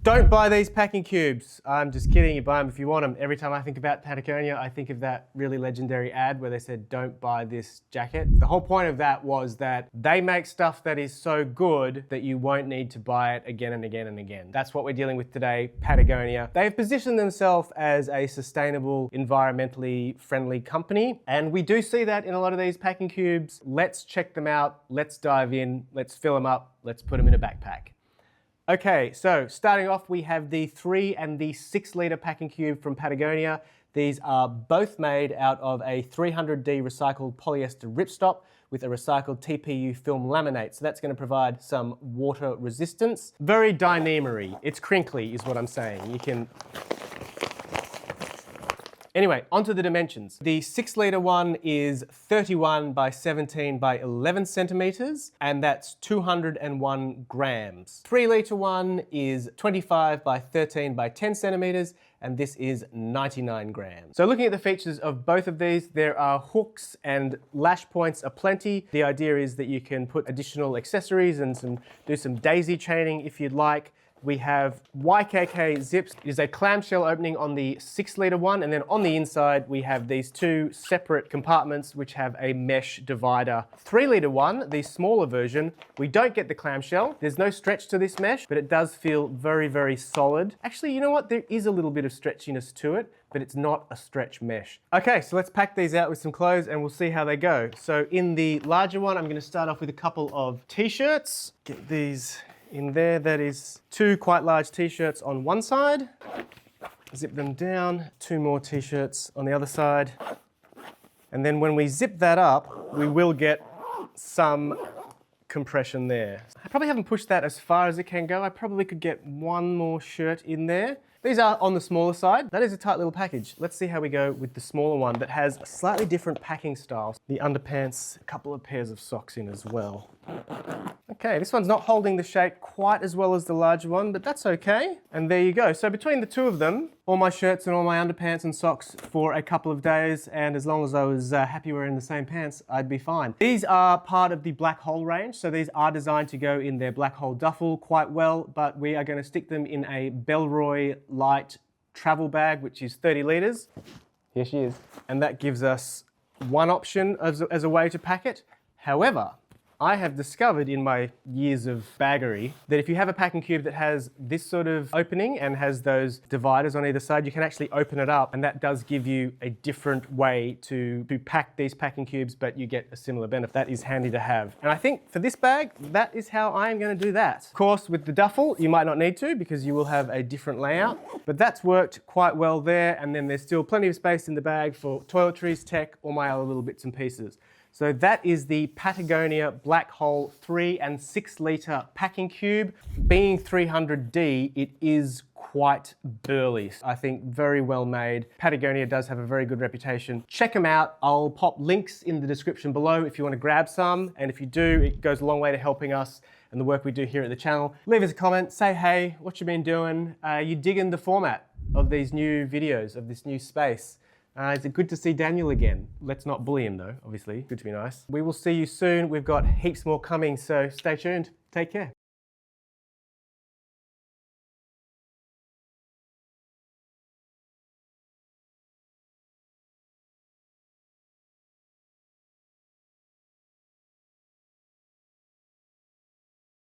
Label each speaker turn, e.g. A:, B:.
A: Don't buy these packing cubes. I'm just kidding, you buy them if you want them. Every time I think about Patagonia, I think of that really legendary ad where they said, don't buy this jacket. The whole point of that was that they make stuff that is so good that you won't need to buy it again and again and again. That's what we're dealing with today, Patagonia. They've positioned themselves as a sustainable, environmentally friendly company, and we do see that in a lot of these packing cubes. Let's check them out, let's dive in, let's fill them up, let's put them in a backpack. Okay, so starting off, we have the 3 and the 6 litre packing cube from Patagonia. These are both made out of a 300D recycled polyester ripstop with a recycled TPU film laminate. So that's going to provide some water resistance. Very dynamery. It's crinkly is what I'm saying. You can... Anyway, onto the dimensions. The 6 litre one is 31 by 17 by 11 centimetres, and that's 201 grams. 3 litre one is 25 by 13 by 10 centimetres, and this is 99 grams. So looking at the features of both of these, there are hooks and lash points aplenty. The idea is that you can put additional accessories and do some daisy chaining if you'd like. We have YKK zips. It is a clamshell opening on the 6 litre one, and then on the inside we have these 2 separate compartments which have a mesh divider. 3 litre one, the smaller version, we don't get the clamshell. There's no stretch to this mesh, but it does feel very, very solid. Actually, you know what? There is a little bit of stretchiness to it, but it's not a stretch mesh. Okay, so let's pack these out with some clothes and we'll see how they go. So in the larger one, I'm going to start off with a couple of t-shirts. Get these in there. That is 2 quite large t-shirts on one side. Zip them down. 2 more t-shirts on the other side. And then when we zip that up, we will get some compression there. I probably haven't pushed that as far as it can go. I probably could get 1 more shirt in there. These are on the smaller side. That is a tight little package. Let's see how we go with the smaller one that has a slightly different packing style. The underpants, a couple of pairs of socks in as well. Okay, this one's not holding the shape quite as well as the larger one, but that's okay. And there you go. So between the 2 of them, all my shirts and all my underpants and socks for a couple of days, and as long as I was happy wearing the same pants, I'd be fine. These are part of the black hole range, so these are designed to go in their black hole duffel quite well, but we are going to stick them in a Bellroy Lite travel bag, which is 30 litres. Here she is. And that gives us one option as a way to pack it. However, I have discovered in my years of baggery that if you have a packing cube that has this sort of opening and has those dividers on either side, you can actually open it up, and that does give you a different way to pack these packing cubes, but you get a similar benefit. That is handy to have. And I think for this bag, that is how I am going to do that. Of course, with the duffel, you might not need to because you will have a different layout, but that's worked quite well there. And then there's still plenty of space in the bag for toiletries, tech, all my other little bits and pieces. So that is the Patagonia Black Hole 3 and 6 litre packing cube. Being 300D, it is quite burly. I think very well made. Patagonia does have a very good reputation. Check them out. I'll pop links in the description below if you want to grab some. And if you do, it goes a long way to helping us and the work we do here at the channel. Leave us a comment, say hey, what you been doing? You digging the format of these new videos, of this new space? Is it good to see Daniel again? Let's not bully him though, obviously. Good to be nice. We will see you soon. We've got heaps more coming, so stay tuned. Take care.